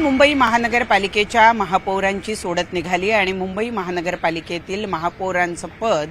मुंबई महानगरपालिकेच्या महापौरांची सोडत निघाली आणि मुंबई महानगरपालिकेतील महापौरांचं पद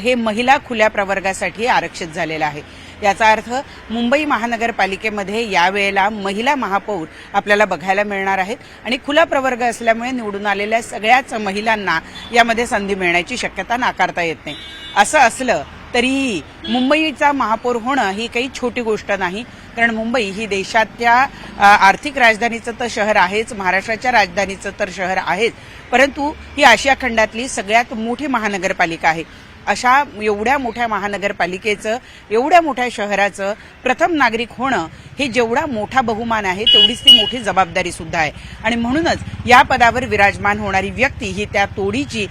हे महिला खुल्या प्रवर्गासाठी आरक्षित झालेलं आहे। याचा अर्थ मुंबई महानगरपालिकेमध्ये यावेळेला महिला महापौर आपल्याला बघायला मिळणार आहेत आणि खुला प्रवर्ग असल्यामुळे निवडून आलेल्या सगळ्याच महिलांना यामध्ये संधी मिळण्याची शक्यता नाकारता येत नाही। असं असलं तरीही मुंबईचा महापौर होणं ही काही छोटी गोष्ट नाही, कारण मुंबई ही देशाच्या आर्थिक राजधानीचं तर शहर आहेच, महाराष्ट्राच्या राजधानीचं तर शहर आहेच, परंतु ही आशिया खंडातली सगळ्यात मोठी महानगरपालिका आहे। अशा एवढ्या मोठ्या महानगरपालिकेचं, एवढ्या मोठ्या शहराचं प्रथम नागरिक होणं हे जेवढा मोठा बहुमान आहे तेवढीच ती मोठी जबाबदारी सुद्धा आहे आणि म्हणूनच या पदावर विराजमान होणारी व्यक्ती ही त्या तोडीची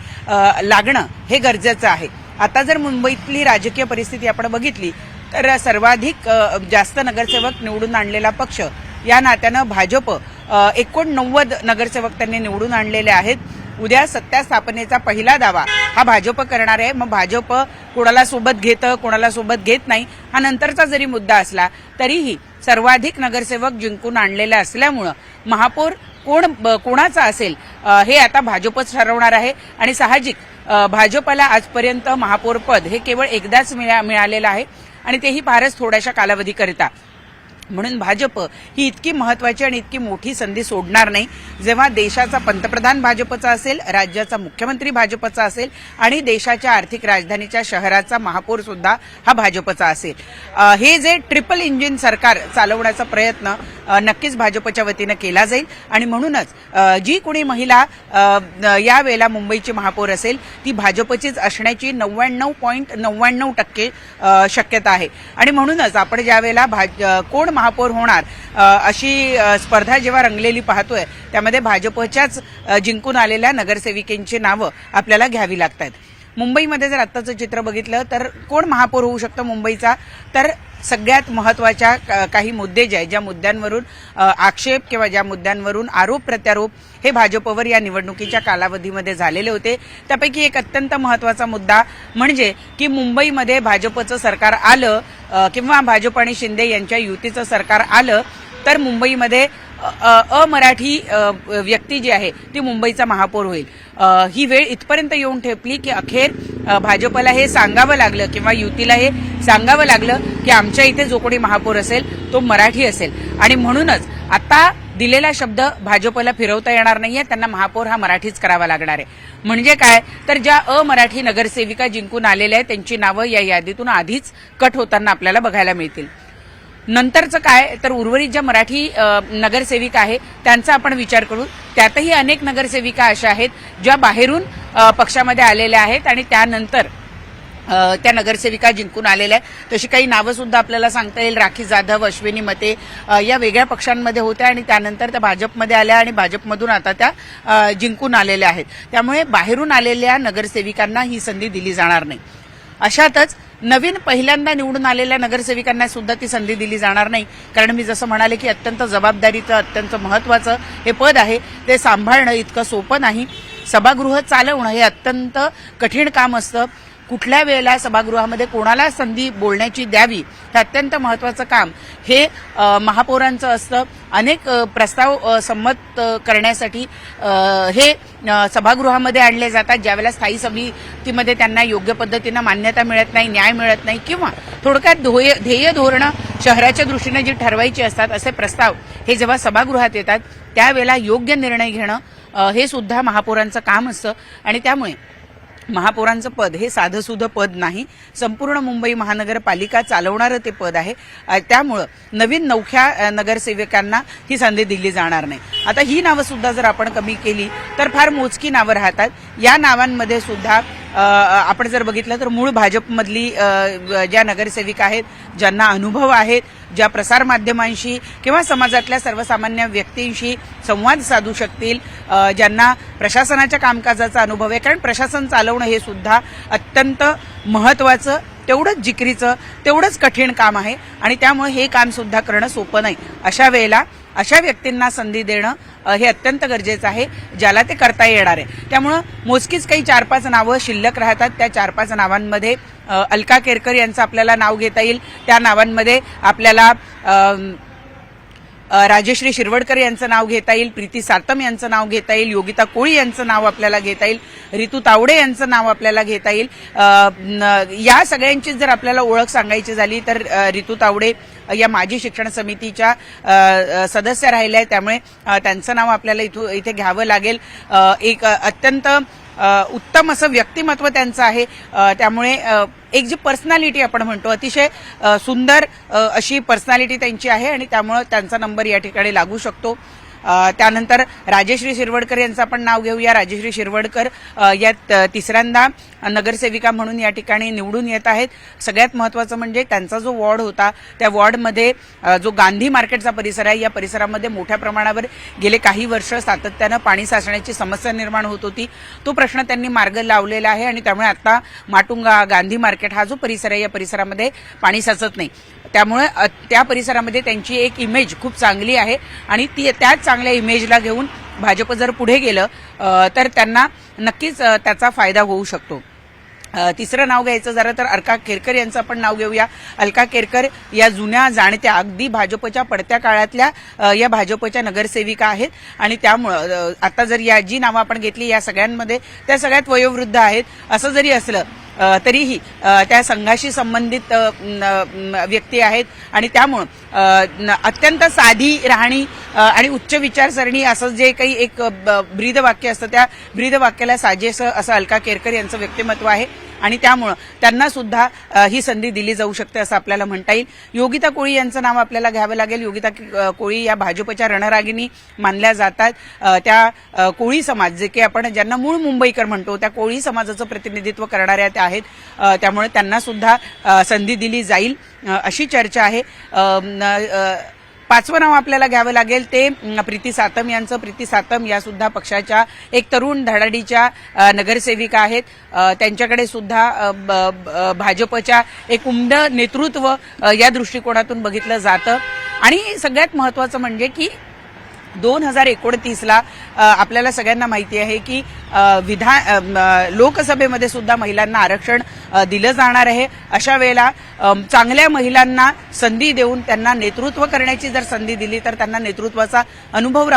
लागणं हे गरजेचं आहे। आता जर मुंबईतली राजकीय परिस्थिती आपण बघितली तर सर्वाधिक जास्त नगरसेवक निवडून आणलेला पक्ष या नात्यानं भाजप 89 नगरसेवक त्यांनी निवडून आणलेले आहेत। उद्या सत्ता स्थापनेचा पहिला दावा हा भाजप करणार आहे। मग भाजप कोणाला सोबत घेतं, कोणाला सोबत घेत नाही हा नंतरचा जरी मुद्दा असला तरीही सर्वाधिक नगरसेवक जिंकून आणलेले असल्यामुळे महापौर कोणाचा असेल हे आता भाजपच ठरवणार आहे आणि साहजिक भाजपला आजपर्यंत महापौर पद हे केवळ एकदाच मिळालेलं आहे आणि तेही फारच थोड्याशा कालावधीकरिता। म्हणून भाजप ही इतकी महत्वाची आणि इतकी मोठी संधी सोडणार नाही। जेव्हा देशाचा पंतप्रधान भाजपचा असेल, राज्याचा मुख्यमंत्री भाजपचा असेल आणि देशाच्या आर्थिक राजधानीच्या शहराचा महापौर सुद्धा हा भाजपचा असेल, हे जे ट्रिपल इंजिन सरकार चालवण्याचा प्रयत्न नक्कीच भाजपच्या वतीनं केला जाईल आणि म्हणूनच जी कोणी महिला यावेळेला मुंबईची महापौर असेल ती भाजपचीच असण्याची 99.99% शक्यता आहे आणि म्हणूनच आपण ज्यावेळेला कोण महापौर होणार अशी स्पर्धा जेव्हा रंगलेली पाहतोय त्यामध्ये भाजपच्याच जिंकून आलेल्या नगरसेविकांची नावं आपल्याला घ्यावी लागतात। मुंबईमध्ये जर आत्ताचं चित्र बघितलं तर कोण महापौर होऊ शकतं मुंबईचा, तर सगळ्यात महत्वाच्या काही मुद्दे जे आहेत, ज्या मुद्द्यांवरून आक्षेप किंवा ज्या मुद्द्यांवरून आरोप प्रत्यारोप हे भाजपवर या निवडणुकीच्या कालावधीमध्ये झालेले होते, त्यापैकी एक अत्यंत महत्वाचा मुद्दा म्हणजे की मुंबईमध्ये भाजपचं सरकार आलं किंवा भाजप आणि शिंदे यांच्या युतीचं सरकार आलं तर मुंबईमध्ये अमराठी व्यक्ती जी आहे ती मुंबईचा महापौर होईल। ही वेळ इथपर्यंत येऊन ठेपली की अखेर भाजपला हे सांगावं लागलं किंवा युतीला हे सांगावं लागलं की आमच्या इथे जो कोणी महापौर असेल तो मराठी असेल आणि म्हणूनच आता दिलेला शब्द भाजपला फिरवता येणार नाहीये, त्यांना महापौर हा मराठीच करावा लागणार आहे। म्हणजे काय तर ज्या अमराठी नगरसेविका जिंकून आलेल्या आहेत त्यांची नावं या यादीतून आधीच कट होताना आपल्याला बघायला मिळतील। नंतरचं काय तर उर्वरित ज्या मराठी नगरसेविका आहे त्यांचा आपण विचार करू, त्यातही अनेक नगरसेविका अशा आहेत ज्या बाहेरून पक्षामध्ये आलेल्या आहेत आणि त्यानंतर त्या नगरसेविका जिंकून आलेल्या आहेत। तशी काही नावं सुद्धा आपल्याला सांगता येईल। राखी जाधव, अश्विनी मते या वेगळ्या पक्षांमध्ये होत्या आणि त्यानंतर त्या भाजपमध्ये आल्या आणि भाजपमधून आता त्या जिंकून आलेल्या आहेत। त्यामुळे बाहेरून आलेल्या नगरसेविकांना ही संधी दिली जाणार नाही। अशातच नवीन पहिल्यांदा निवडून आलेल्या नगरसेविकांना सुद्धा ती संधी दिली जाणार नाही, कारण मी जसं म्हणाले की अत्यंत जबाबदारीचं, अत्यंत महत्वाचं हे पद आहे, ते सांभाळणं इतकं सोपं नाही। सभागृह चालवणं हे अत्यंत कठीण काम असतं। कुठल्या वेळेला सभागृहामध्ये कोणाला संधी बोलण्याची द्यावी हे अत्यंत महत्वाचं काम हे महापौरांचं असतं। अनेक प्रस्ताव संमत करण्यासाठी हे सभागृहामध्ये आणले जातात, ज्यावेळेला स्थायी समितीमध्ये त्यांना योग्य पद्धतीनं मान्यता मिळत नाही, न्याय मिळत नाही किंवा थोडक्यात ध्येय धोरणं शहराच्या दृष्टीने जी ठरवायची असतात असे प्रस्ताव हे जेव्हा सभागृहात येतात त्यावेळेला योग्य निर्णय घेणं हे सुद्धा महापौरांचं काम असतं आणि त्यामुळे महापौरांचं पद हे साधंसुधं पद नाही, संपूर्ण मुंबई महानगरपालिका चालवणारं ते पद आहे। त्यामुळं नवीन नवख्या नगरसेवकांना ही संधी दिली जाणार नाही। आता ही नावं सुद्धा जर आपण कमी केली तर फार मोजकी नावं राहतात। या नावांमध्ये सुद्धा आपण जर बघितलं तर मूळ भाजपमधली ज्या नगरसेविका आहेत, ज्यांना अनुभव आहेत, ज्या प्रसार माध्यमांशी किंवा समाजातल्या सर्वसामान्य व्यक्तींशी संवाद साधू शकतील, ज्यांना प्रशासनाच्या कामकाजाचा अनुभव आहे, कारण प्रशासन चालवणं हे सुद्धा अत्यंत महत्वाचं, तेवढंच जिकिरीचं, तेवढंच कठीण काम आहे आणि त्यामुळे हे काम सुद्धा करणं सोपं नाही। अशा वेळेला अशा व्यक्तींना संधी देणं हे अत्यंत गरजेचं आहे, ज्याला ते करता येणार आहे। त्यामुळं मोजकीच काही 4-5 नावं शिल्लक राहतात। त्या 4-5 नावांमध्ये अलका केरकर यांचं आपल्याला नाव घेता येईल, त्या नावांमध्ये आपल्याला राजश्री शिरवडकर यांचं नाव घेता येईल, प्रीती सातम यांचं नाव घेता येईल, योगिता कोळी यांचं नाव आपल्याला घेता येईल, रितू तावडे यांचं नाव आपल्याला घेता येईल. या सगळ्यांची जर आपल्याला ओळख सांगायची झाली तर रितू तावडे या माजी शिक्षण समितीच्या सदस्य राहिल्या, त्यामुळे त्यांचं नाव आपल्याला इथे घ्यावं लागेल. एक अत्यंत उत्तम असं व्यक्तिमत्व त्यांचं आहे, त्यामुळे एक जी पर्सनॅलिटी आपण म्हणतो अतिशय सुंदर अशी पर्सनॅलिटी त्यांची आहे आणि त्यामुळे त्यांचा नंबर या ठिकाणी लागू शकतो. त्यानंतर राजश्री शिरवडकर यांचं आपण नाव घेऊया. राजश्री शिरवडकर या तिसऱ्यांदा नगरसेविका म्हणून या ठिकाणी निवडून येत आहेत. सगळ्यात महत्त्वाचं म्हणजे त्यांचा जो वॉर्ड होता त्या वॉर्डमध्ये जो गांधी मार्केटचा परिसर आहे या परिसरामध्ये मोठ्या प्रमाणावर गेले काही वर्ष सातत्यानं पाणी साचण्याची समस्या निर्माण होत होती. तो प्रश्न त्यांनी मार्ग लावलेला आहे आणि त्यामुळे आता माटुंगा गांधी मार्केट हा जो परिसर आहे या परिसरामध्ये पाणी साचत नाही. त्यामुळे त्या परिसरामध्ये त्यांची एक इमेज खूप चांगली आहे आणि त्याच चांगल्या इमेजला घेऊन भाजप जर पुढे गेलं तर त्यांना नक्कीच त्याचा फायदा होऊ शकतो. तिसरं नाव घ्यायचं झालं तर अलका केरकर यांचं आपण नाव घेऊया. अलका केरकर या जुन्या जाणत्या अगदी भाजपच्या पडत्या काळातल्या या भाजपच्या नगरसेविका आहेत आणि त्यामुळं आता जर या जी नावं आपण घेतली या सगळ्यांमध्ये त्या सगळ्यात वयोवृद्ध आहेत. असं जरी असलं तरीही त्या संघाशी संबंधित व्यक्ती आहेत आणि त्यामुळं अत्यंत साधी राहणी आणि उच्च विचारसरणी असं जे काही एक ब्रीदवाक्य असतं त्या ब्रीदवाक्याला साजेसं असं अलका केरकर यांचं व्यक्तिमत्व आहे आणि त्यामुळं त्यांना सुद्धा ही संधी दिली जाऊ शकते असं आपल्याला म्हणता येईल. योगिता कोळी यांचं नाव आपल्याला घ्यावं लागेल. योगिता कोळी या भाजपच्या रणरागिणी मानल्या जातात. त्या कोळी समाज जे की आपण ज्यांना मूळ मुंबईकर म्हणतो त्या कोळी समाजाचं प्रतिनिधित्व करणाऱ्या त्या आहेत. त्यामुळे त्यांना सुद्धा संधी दिली जाईल अशी चर्चा आहे. पाचवं नाव आपल्याला घ्यावं लागेल ते प्रीती सातम यांचं. प्रीती सातम या सुद्धा पक्षाच्या एक तरुण धडाडीच्या नगरसेविका आहेत. त्यांच्याकडे सुद्धा भाजपच्या एक उमद नेतृत्व या दृष्टिकोनातून बघितलं जातं आणि सगळ्यात महत्त्वाचं म्हणजे की 2029ला आपल्याला सगळ्यांना माहिती आहे की लोकसभेमध्ये सुद्धा महिलांना आरक्षण दिलं जाणार आहे. अशा वेळेला चांगल्या महिलांना संधी देऊन त्यांना नेतृत्व करण्याची जर संधी दिली तर त्यांना नेतृत्वाचा अनुभव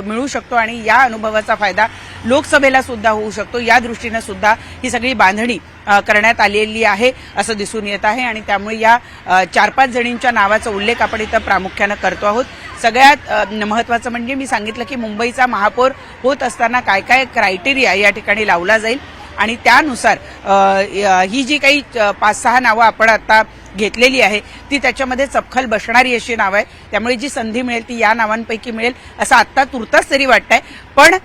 मिळू शकतो आणि या अनुभवाचा फायदा लोकसभेला सुद्धा होऊ शकतो. या दृष्टीने सुद्धा ही सगळी बांधणी करण्यात आलेली आहे असं दिसून येत आहे आणि त्यामुळे या 4-5 जणींच्या नावाचा उल्लेख आपण इथं प्रामुख्यानं करतो आहोत. सगळ्यात महत्त्वाचं म्हणजे मी सांगितलं की मुंबईचा महापौर होत असताना काय काय क्रायटेरिया या ठिकाणी लावला जाईल आणि त्यानुसार ही जी काही 5-6 नावं आपण आता घेतलेली आहे ती त्याच्यामध्ये चपखल बसणारी अशी नावं आहे. त्यामुळे जी संधी मिळेल ती या नावांपैकी मिळेल असं आत्ता तुर्तास तरी वाटतंय. पण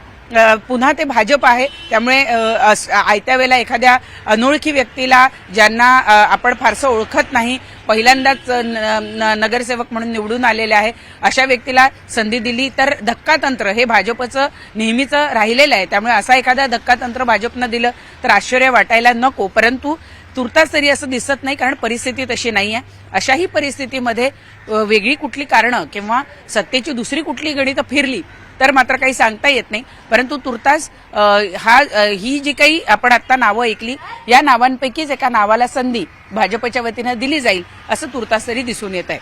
पुन्हा ते भाजप आहे त्यामुळे आयत्या वेळेला एखाद्या अनोळखी व्यक्तीला ज्यांना आपण फारसं ओळखत नाही पहिल्यांदाच नगरसेवक म्हणून निवडून आलेले आहे अशा व्यक्तीला संधी दिली तर धक्कातंत्र हे भाजपचं नेहमीचं राहिलेलं आहे. त्यामुळे असा एखादा धक्कातंत्र भाजपनं दिलं तर आश्चर्य वाटायला नको. परंतु तुर्तास तरी असं दिसत नाही कारण परिस्थिती तशी नाही आहे. अशाही परिस्थितीमध्ये वेगळी कुठली कारणं किंवा सत्तेची दुसरी कुठली गणितं फिरली तर मात्र काही सांगता येत नाही. परंतु तुर्तास ही जी काही आपण आता नावं ऐकली या नावांपैकीच एका नावाला संधी भाजपच्या वतीनं दिली जाईल असं तुर्तास तरी दिसून येत आहे.